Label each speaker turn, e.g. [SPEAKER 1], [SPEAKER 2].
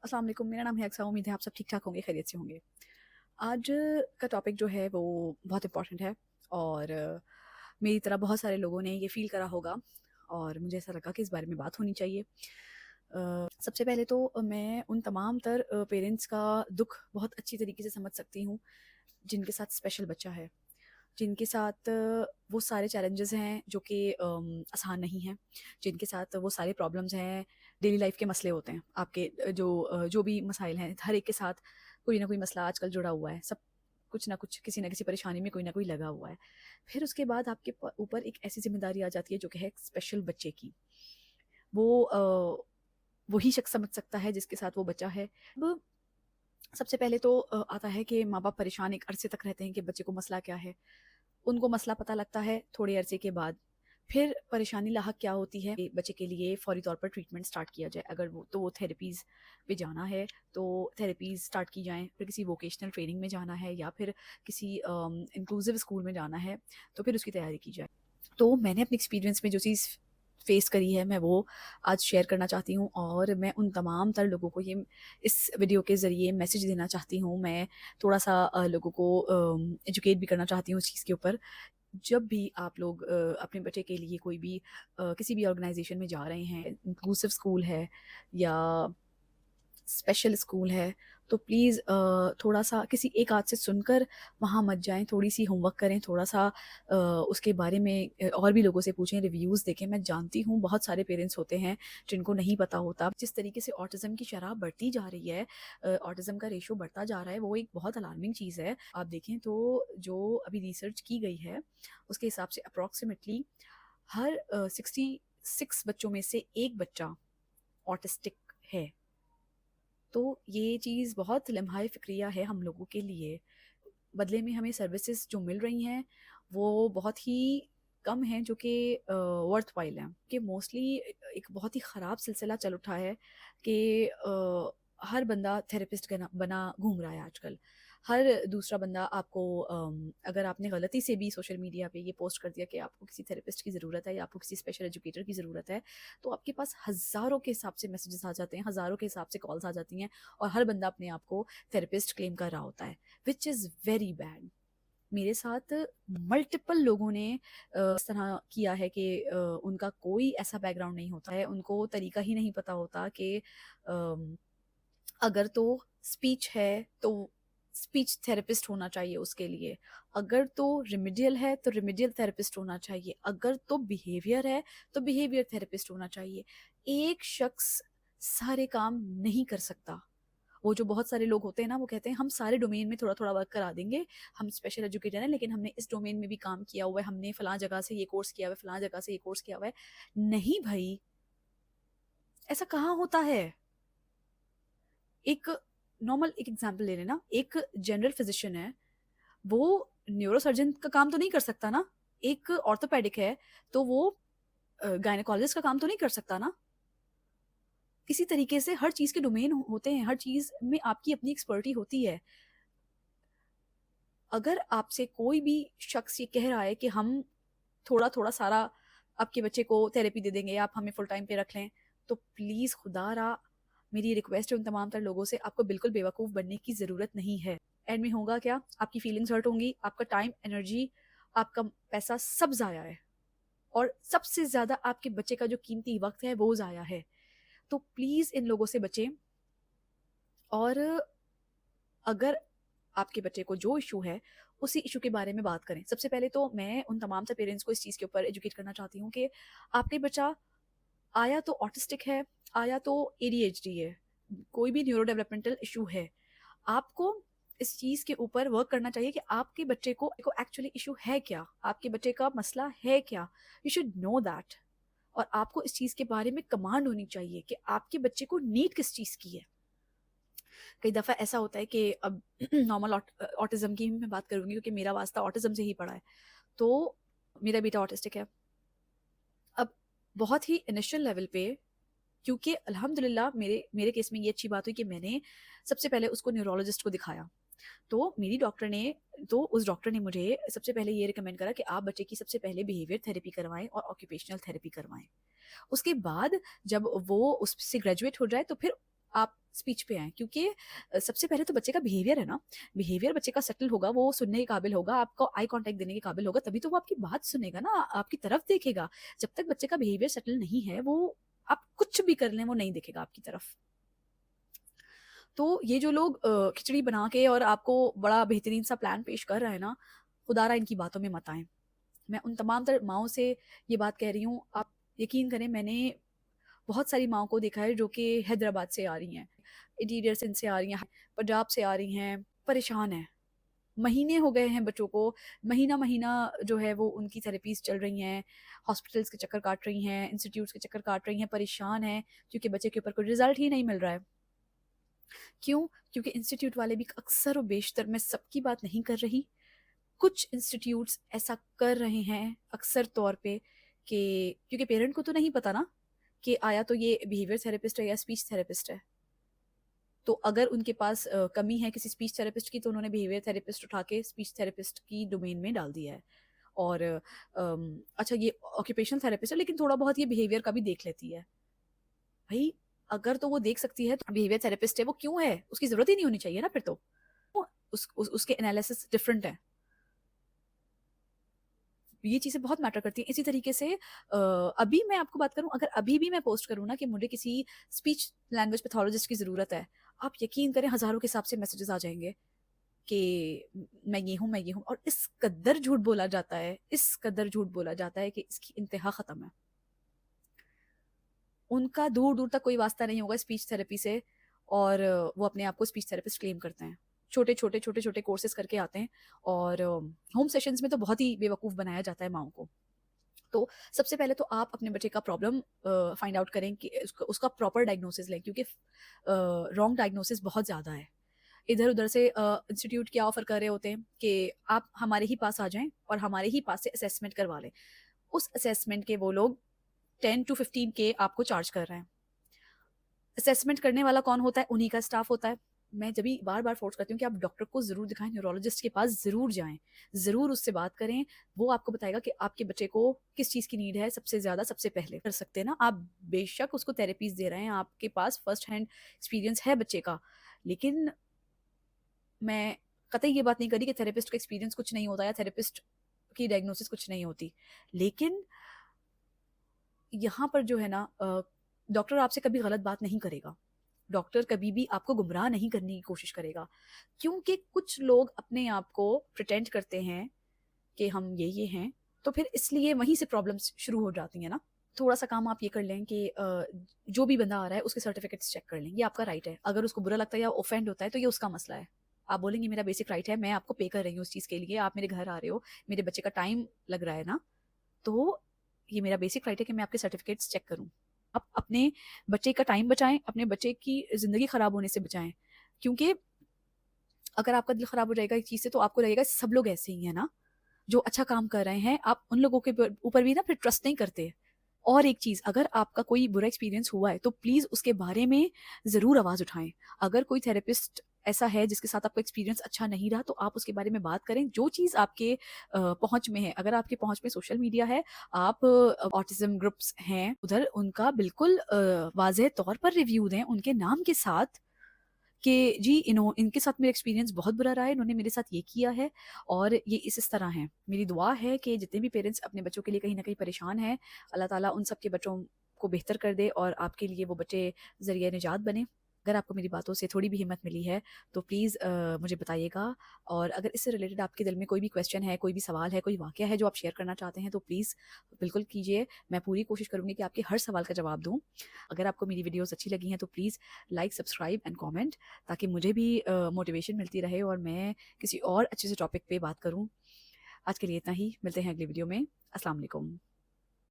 [SPEAKER 1] अस्सलाम वालेकुम, मेरा नाम है अक्सा। उम्मीद है आप सब ठीक-ठाक होंगे, खैरियत से होंगे। आज का टॉपिक जो है वो बहुत इम्पोर्टेंट है और मेरी तरह बहुत सारे लोगों ने ये फ़ील करा होगा और मुझे ऐसा लगा कि इस बारे में बात होनी चाहिए। सबसे पहले तो मैं उन तमाम पेरेंट्स का दुःख बहुत अच्छी तरीके से समझ सकती हूँ, जिनके साथ स्पेशल बच्चा है। जिनके साथ वो सारे चैलेंजेस हैं जो कि आसान नहीं हैं, जिनके साथ वो सारे प्रॉब्लम्स हैं, डेली लाइफ के मसले होते हैं आपके, जो भी मसाइल हैं हर एक के साथ कोई ना कोई मसला आजकल जुड़ा हुआ है। सब कुछ ना कुछ किसी ना किसी परेशानी में कोई ना कोई लगा हुआ है। फिर उसके बाद आपके ऊपर एक ऐसी जिम्मेदारी आ जाती है जो कि है स्पेशल बच्चे की। वो वही शख्स समझ सकता है जिसके साथ वो बच्चा है। अब सबसे पहले तो आता है कि माँ बाप परेशान एक अरसे तक रहते हैं कि बच्चे को मसला क्या है। उनको मसला पता लगता है थोड़े अरसे के बाद। फिर परेशानी लाहक क्या होती है कि बच्चे के लिए फ़ौरी तौर पर ट्रीटमेंट स्टार्ट किया जाए। अगर वो थेरेपीज़ पे जाना है तो थेरेपीज़ स्टार्ट की जाएँ, फिर किसी वोकेशनल ट्रेनिंग में जाना है या फिर किसी इंक्लूसिव स्कूल में जाना है तो फिर उसकी तैयारी की जाए। तो मैंने अपने एक्सपीरियंस में जो चीज़ फ़ेस करी है मैं वो आज शेयर करना चाहती हूँ और मैं उन तमाम तर लोगों को ये इस वीडियो के ज़रिए मैसेज देना चाहती हूँ। मैं थोड़ा-सा लोगों को एजुकेट भी करना चाहती हूँ इस चीज़ के ऊपर। जब भी आप लोग अपने बच्चे के लिए कोई भी किसी भी ऑर्गेनाइजेशन में जा रहे हैं, इंक्लूसिव स्कूल है या स्पेशल स्कूल है, तो प्लीज़ थोड़ा-सा किसी एक आध से सुनकर वहाँ मत जाएँ, थोड़ी-सी होमवर्क करें, थोड़ा-सा उसके बारे में और भी लोगों से पूछें, रिव्यूज़ देखें। मैं जानती हूँ बहुत सारे पेरेंट्स होते हैं जिनको नहीं पता होता। जिस तरीके से ऑटिज़्म की शरह बढ़ती जा रही है, ऑटिज़्म का रेशियो बढ़ता जा रहा है, वो एक बहुत अलार्मिंग चीज़ है। आप देखें तो जो अभी रिसर्च की गई है, उसके हिसाब से अप्रॉक्सिमेटली हर 66 बच्चों में से 1 बच्चा ऑटिस्टिक है। तो ये चीज़ बहुत लम्हाए फ़िक्रिया है हम लोगों के लिए। बदले में हमें सर्विसेज़ जो मिल रही हैं, वो बहुत ही कम हैं जो कि वर्थवाइल हैं। कि मोस्टली एक बहुत ही ख़राब सिलसिला चल उठा है कि हर बंदा थेरेपिस्ट बना घूम रहा है आजकल। हर दूसरा बंदा आपको अगर आपने गलती से भी सोशल मीडिया पे ये पोस्ट कर दिया कि आपको किसी थेरेपिस्ट की ज़रूरत है या आपको किसी स्पेशल एजुकेटर की ज़रूरत है, तो आपके पास हज़ारों के हिसाब से मैसेजेस आ जाते हैं, हज़ारों के हिसाब से कॉल्स आ जाती हैं और हर बंदा अपने आप को थेरेपिस्ट क्लेम कर रहा होता है, व्हिच इज़ वेरी बैड। मेरे साथ मल्टीपल लोगों ने इस तरह किया है कि उनका कोई ऐसा बैकग्राउंड नहीं होता है, उनको तरीका ही नहीं पता होता कि अम, अगर तो स्पीच है तो स्पीच थेरेपिस्ट होना चाहिए उसके लिए, अगर तो रिमेडियल है तो रिमेडियल थेरेपिस्ट होना चाहिए, अगर तो बिहेवियर है तो बिहेवियर थेरेपिस्ट होना चाहिए। एक शख्स सारे काम नहीं कर सकता। वो जो बहुत सारे लोग होते हैं ना, वो कहते हैं हम सारे डोमेन में थोड़ा-थोड़ा वर्क करा देंगे, हम स्पेशल एजुकेटर हैं लेकिन हमने इस डोमेन में भी काम किया हुआ है, हमने फलाँ जगह से ये कोर्स किया हुआ है, फलाँ जगह से ये कोर्स किया हुआ है। नहीं भई, ऐसा कहाँ होता है? एक नॉर्मल एक एग्ज़ाम्पल ले लेना, एक जनरल फिज़िशियन है, वो न्यूरोसर्जन का काम तो नहीं कर सकता ना? एक ऑर्थोपेडिक है, तो वो गायनेकोलॉजिस्ट का काम तो नहीं कर सकता ना? इसी तरीके से हर चीज़ के डोमेन होते हैं, हर चीज़ में आपकी अपनी एक्सपर्टी होती है। अगर आपसे कोई भी शख्स ये कह रहा है कि हम थोड़ा-थोड़ा सारा आपके बच्चे को थेरेपी दे देंगे, आप हमें फुल टाइम पे रख लें, तो प्लीज़ खुदारा मेरी रिक्वेस्ट है उन तमाम तर लोगों से, आपको बिल्कुल बेवकूफ़ बनने की ज़रूरत नहीं है। एंड में होगा क्या? आपकी फीलिंग्स हर्ट होंगी, आपका टाइम, एनर्जी, आपका पैसा सब ज़ाया है और सबसे ज़्यादा आपके बच्चे का जो कीमती वक़्त है, वो ज़ाया है। तो प्लीज़ इन लोगों से बचें और अगर आपके बच्चे को जो इश्यू है, उसी इश्यू के बारे में बात करें। सबसे पहले तो मैं उन तमाम से पेरेंट्स को इस चीज़ के ऊपर एजुकेट करना चाहती हूँ कि आपके बच्चा आया तो ऑटिस्टिक है, आया तो एडीएचडी है, कोई भी न्यूरो डेवलपमेंटल इश्यू है। आपको इस चीज़ के ऊपर वर्क करना चाहिए कि आपके बच्चे को एक्चुअली इश्यू है क्या? आपके बच्चे का मसला है क्या? यू शुड नो दैट और आपको इस चीज़ के बारे में कमांड होनी चाहिए कि आपके बच्चे को नीड किस चीज़ की है। कई दफ़ा ऐसा होता है कि अब नॉर्मल ऑटिज़्म की मैं बात करूँगी क्योंकि मेरा वास्ता ऑटिज़्म से ही पड़ा है। तो मेरा बेटा ऑटिस्टिक है। अब बहुत ही इनिशियल लेवल पे क्योंकि अल्हम्दुलिल्लाह मेरे मेरे केस में ये अच्छी बात हुई कि मैंने सबसे पहले उसको न्यूरोलॉजिस्ट को दिखाया। तो उस डॉक्टर ने मुझे सबसे पहले ये रिकमेंड करा कि आप बच्चे की सबसे पहले बिहेवियर थेरेपी करवाएँ और ऑक्यूपेशनल थेरेपी करवाएँ। उसके बाद जब वो उससे ग्रेजुएट हो जाए तो फिर आप स्पीच पे आएँ, क्योंकि सबसे पहले तो बच्चे का बिहेवियर है ना, बिहेवियर बच्चे का सेटल होगा, वो सुनने के काबिल होगा, आपको आई कॉन्टैक्ट देने के काबिल होगा, तभी तो वो आपकी बात सुनेगा ना, आपकी तरफ देखेगा। जब तक बच्चे का बिहेवियर सेटल नहीं है, वो आप कुछ भी कर लें, वो नहीं देखेगा आपकी तरफ। तो ये जो लोग खिचड़ी बना के और आपको बड़ा बेहतरीन सा प्लान पेश कर रहे हैं ना, खुदारा इनकी बातों में मत आएँ। मैं उन तमाम तर माँओं से ये बात कह रही हूँ, आप यकीन करें, मैंने बहुत सारी माँओं को देखा है जो कि हैदराबाद से आ रही हैं, इंटीरियर सिंध से आ रही हैं, पंजाब से आ रही हैं, परेशान हैं। महीने हो गए हैं बच्चों को, महीना-महीना जो है वो उनकी थेरेपीज़ चल रही हैं, हॉस्पिटल्स के चक्कर काट रही हैं, इंस्टीट्यूट्स के चक्कर काट रही हैं, परेशान हैं क्योंकि बच्चे के ऊपर कोई रिज़ल्ट ही नहीं मिल रहा है। क्यों? क्योंकि इंस्टीट्यूट वाले भी अक्सर और बेशतर, मैं सबकी बात नहीं कर रही, कुछ इंस्टीट्यूट्स ऐसा कर रहे हैं अक्सर तौर पे कि क्योंकि पेरेंट को तो नहीं पता ना कि आया तो ये बिहेवियर थेरेपिस्ट है या स्पीच थेरेपिस्ट है। तो अगर उनके पास कमी है किसी स्पीच थेरेपिस्ट की, तो उन्होंने बिहेवियर थेरेपिस्ट उठा के स्पीच थेरेपिस्ट की डोमेन में डाल दिया है। और अच्छा ये ऑक्यूपेशनल थेरेपिस्ट है, लेकिन थोड़ा बहुत ये बिहेवियर का भी देख लेती है। भाई अगर तो वो देख सकती है तो बिहेवियर थेरेपिस्ट है, वो क्यों है? उसकी ज़रूरत ही नहीं होनी चाहिए ना फिर तो। उसके एनालिसिस डिफरेंट है। ये चीज़ें बहुत मैटर करती हैं। इसी तरीके से अभी मैं आपको बात करूँ, अगर अभी भी मैं पोस्ट करूँ ना कि मुझे किसी स्पीच लैंग्वेज पैथोलॉजिस्ट की ज़रूरत है, आप यकीन करें हज़ारों के हिसाब से मैसेजेस आ जाएँगे कि मैं ये हूँ, मैं ये हूँ, और इस कदर झूठ बोला जाता है, इस कदर झूठ बोला जाता है कि इसकी इंतहा ख़त्म है। उनका दूर-दूर तक कोई वास्ता नहीं होगा स्पीच थेरेपी से, और वो अपने आप को स्पीच थेरेपिस्ट क्लेम करते हैं। छोटे-छोटे कोर्सेज़ करके आते हैं, और होम सेशंस में तो बहुत ही बेवकूफ़ बनाया जाता है माँओं को। तो सबसे पहले तो आप अपने बच्चे का प्रॉब्लम फाइंड आउट करें कि उसका प्रॉपर डायग्नोसिस लें, क्योंकि रॉन्ग डायग्नोसिस बहुत ज़्यादा है। इधर-उधर से इंस्टीट्यूट क्या ऑफ़र कर रहे होते हैं कि आप हमारे ही पास आ जाएँ और हमारे ही पास से असेसमेंट करवा लें। उस असेसमेंट के वो लोग 10 टू 15 के आपको चार्ज कर रहे हैं। असेसमेंट करने वाला कौन होता है? उन्हीं का स्टाफ होता है। मैं जब भी बार-बार फ़ोर्स करती हूँ कि आप डॉक्टर को ज़रूर दिखाएँ, न्यूरोलॉजिस्ट के पास ज़रूर जाएँ, ज़रूर उससे बात करें। वो आपको बताएगा कि आपके बच्चे को किस चीज़ की नीड है सबसे ज़्यादा, सबसे पहले। कर सकते हैं ना, आप बेशक उसको थेरेपीज़ दे रहे हैं, आपके पास फर्स्ट हैंड एक्सपीरियंस है बच्चे का, लेकिन मैं कतई ये बात नहीं कर रही कि थेरेपिस्ट का एक्सपीरियंस कुछ नहीं होता या थेरेपिस्ट की डायग्नोसिस कुछ नहीं होती। लेकिन यहाँ पर जो है ना, डॉक्टर आपसे कभी गलत बात नहीं करेगा। डॉक्टर कभी भी आपको गुमराह नहीं करने की कोशिश करेगा, क्योंकि कुछ लोग अपने आप को प्रिटेंड करते हैं कि हम ये हैं, तो फिर इसलिए वहीं से प्रॉब्लम्स शुरू हो जाती हैं ना। थोड़ा-सा काम आप ये कर लें कि जो भी बंदा आ रहा है उसके सर्टिफिकेट्स चेक कर लें, ये आपका राइट है। अगर उसको बुरा लगता है या ऑफेंड होता है तो ये उसका मसला है। आप बोलेंगे मेरा बेसिक राइट है, मैं आपको पे कर रही हूँ उस चीज़ के लिए, आप मेरे घर आ रहे हो, मेरे बच्चे का टाइम लग रहा है ना, तो ये मेरा बेसिक राइट है कि मैं आपके सर्टिफिकेट्स चेक करूँ। आप अपने बच्चे का टाइम बचाएँ, अपने बच्चे की ज़िंदगी ख़राब होने से बचाएँ। क्योंकि अगर आपका दिल ख़राब हो जाएगा एक चीज़ से, तो आपको लगेगा सब लोग ऐसे ही हैं ना, जो अच्छा काम कर रहे हैं, आप उन लोगों के ऊपर भी ना फिर ट्रस्ट नहीं करते। और एक चीज़, अगर आपका कोई बुरा एक्सपीरियंस हुआ है, तो प्लीज़ उसके बारे में ज़रूर आवाज़ उठाएँ। अगर कोई थेरेपिस्ट ऐसा है जिसके साथ आपका एक्सपीरियंस अच्छा नहीं रहा, तो आप उसके बारे में बात करें। जो चीज़ आपके पहुँच में है, अगर आपकी पहुँच में सोशल मीडिया है, आप ऑटिज़्म ग्रुप्स हैं, उधर उनका बिल्कुल वाज़ेह तौर पर रिव्यू दें, उनके नाम के साथ, कि जी इनके साथ मेरा एक्सपीरियंस बहुत बुरा रहा है, इन्होंने मेरे साथ ये किया है और ये इस तरह हैं। मेरी दुआ है कि जितने भी पेरेंट्स अपने बच्चों के लिए कहीं न कहीं परेशान हैं, अल्लाह ताला उन सब के बच्चों को बेहतर कर दे और आपके लिए वो बच्चे ज़रिए निजात बने। अगर आपको मेरी बातों से थोड़ी भी हिम्मत मिली है, तो प्लीज़ मुझे बताइएगा, और अगर इससे रिलेटेड आपके दिल में कोई भी क्वेश्चन है, कोई भी सवाल है, कोई वाक़या है जो आप शेयर करना चाहते हैं, तो प्लीज़ बिल्कुल कीजिए। मैं पूरी कोशिश करूँगी कि आपके हर सवाल का जवाब दूँ। अगर आपको मेरी वीडियोज़ अच्छी लगी हैं, तो please like, subscribe and comment, ताकि मुझे भी मोटिवेशन मिलती रहे और मैं किसी और अच्छे से टॉपिक पे बात करूँ। आज के लिए इतना ही, मिलते हैं अगली वीडियो में। अस्सलाम वालेकुम।